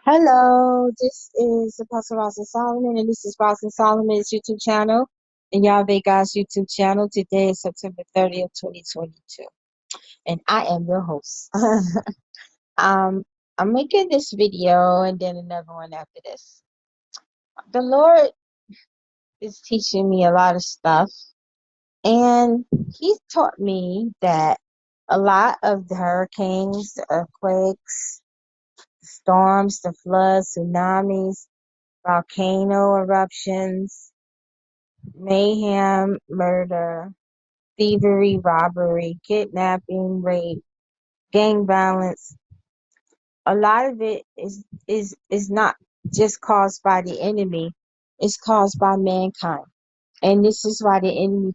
Hello, this is Apostle Rosalind Solomon, and this is Rosalind Solomon's YouTube channel and God's YouTube channel. Today is September 30th, 2022, and I am your host. um, I'm making this video and then another one after this. The Lord is teaching me a lot of stuff, and He taught me that a lot of the hurricanes, the earthquakes, storms, the floods, tsunamis, volcano eruptions, mayhem, murder, thievery, robbery, kidnapping, rape, gang violence. A lot of it is not just caused by the enemy, it's caused by mankind. And this is why the enemy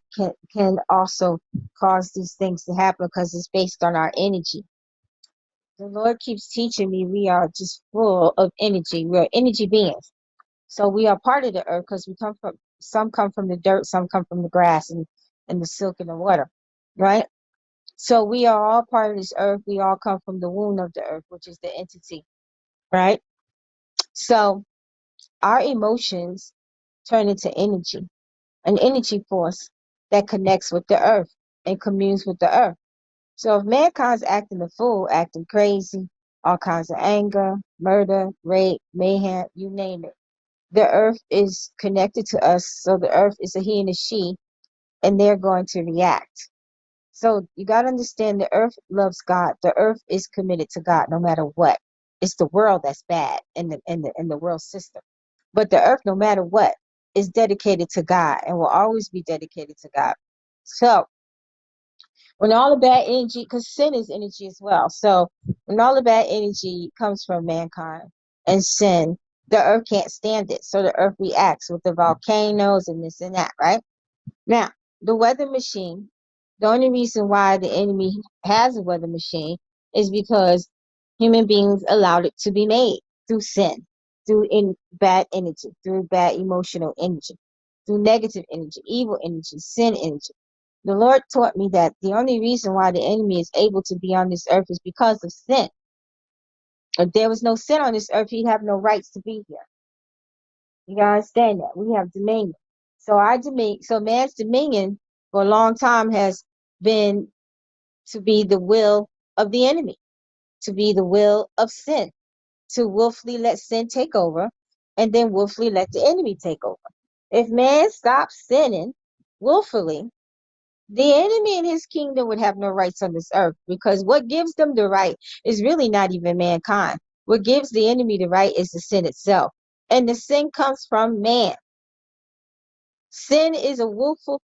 can also cause these things to happen, because it's based on our energy. The Lord keeps teaching me we are just full of energy. We're energy beings. So we are part of the earth because some come from the dirt, some come from the grass and the silk and the water, right? So we are all part of this earth. We all come from the womb of the earth, which is the entity, right? So our emotions turn into energy, an energy force that connects with the earth and communes with the earth. So if mankind's acting a fool, acting crazy, all kinds of anger, murder, rape, mayhem, you name it, the earth is connected to us. So the earth is a he and a she, and they're going to react. So you got to understand, the earth loves God. The earth is committed to God no matter what. It's the world that's bad in the world system. But the earth, no matter what, is dedicated to God and will always be dedicated to God. So when all the bad energy, because sin is energy as well. So when all the bad energy comes from mankind and sin, the earth can't stand it. So the earth reacts with the volcanoes and this and that, right? Now, the weather machine, the only reason why the enemy has a weather machine is because human beings allowed it to be made through sin, through bad energy, through bad emotional energy, through negative energy, evil energy, sin energy. The Lord taught me that the only reason why the enemy is able to be on this earth is because of sin. If there was no sin on this earth, he'd have no rights to be here. You gotta understand that. We have dominion. So man's dominion for a long time has been to be the will of the enemy, to be the will of sin, to willfully let sin take over, and then willfully let the enemy take over. If man stops sinning willfully, the enemy and his kingdom would have no rights on this earth, because what gives them the right is really not even mankind. What gives the enemy the right is the sin itself. And the sin comes from man. Sin is a willful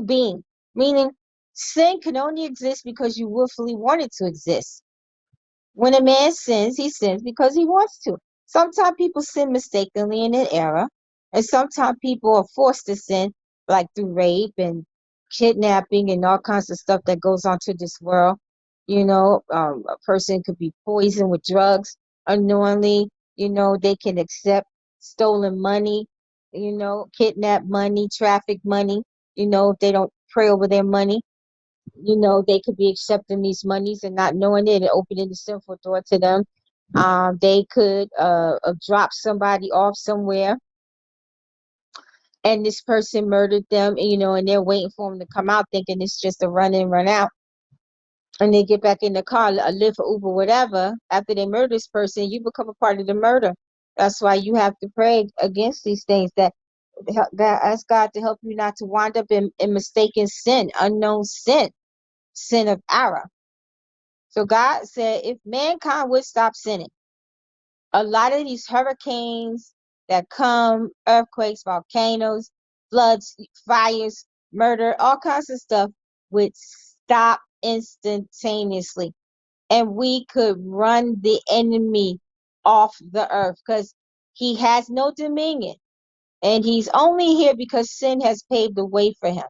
being, meaning sin can only exist because you willfully want it to exist. When a man sins, he sins because he wants to. Sometimes people sin mistakenly in an error, and sometimes people are forced to sin, like through rape and kidnapping and all kinds of stuff that goes on to this world. A person could be poisoned with drugs unknowingly. They can accept stolen money, kidnap money, traffic money. If they don't pray over their money, they could be accepting these monies and not knowing it and opening the sinful door to them. They could drop somebody off somewhere, and this person murdered them, and they're waiting for them to come out thinking it's just a run in, run out. And they get back in the car, a Lyft or Uber, whatever. After they murder this person, you become a part of the murder. That's why you have to pray against these things, that ask God to help you not to wind up in mistaken sin, unknown sin of error. So God said if mankind would stop sinning, a lot of these hurricanes that come, earthquakes, volcanoes, floods, fires, murder, all kinds of stuff would stop instantaneously. And we could run the enemy off the earth, because he has no dominion. And he's only here because sin has paved the way for him.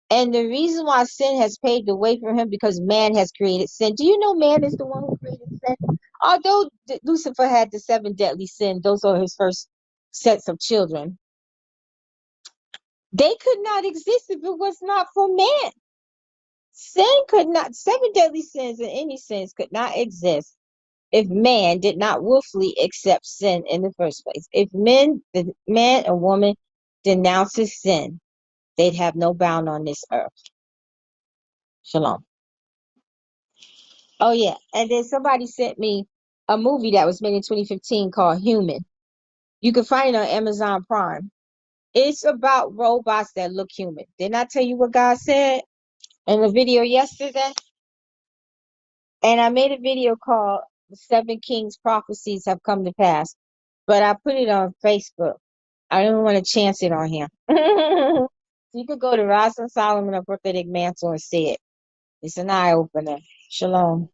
And the reason why sin has paved the way for him, because man has created sin. Do you know man is the one who created sin? Although Lucifer had the 7 deadly sins, those are his first sets of children. They could not exist if it was not for man. Sin could not, 7 deadly sins and any sins could not exist if man did not willfully accept sin in the first place. If the man or woman denounces sin, they'd have no bound on this earth. Shalom. Oh yeah, and then somebody sent me a movie that was made in 2015 called Human. You can find it on Amazon Prime. It's about robots that look human. Didn't I tell you what God said in the video yesterday? And I made a video called The 7 Kings Prophecies Have Come to Pass. But I put it on Facebook. I don't want to chance it on here. So you could go to Rosalind Solomon, A Prophetic Mantle, and see it. It's an eye-opener. Shalom.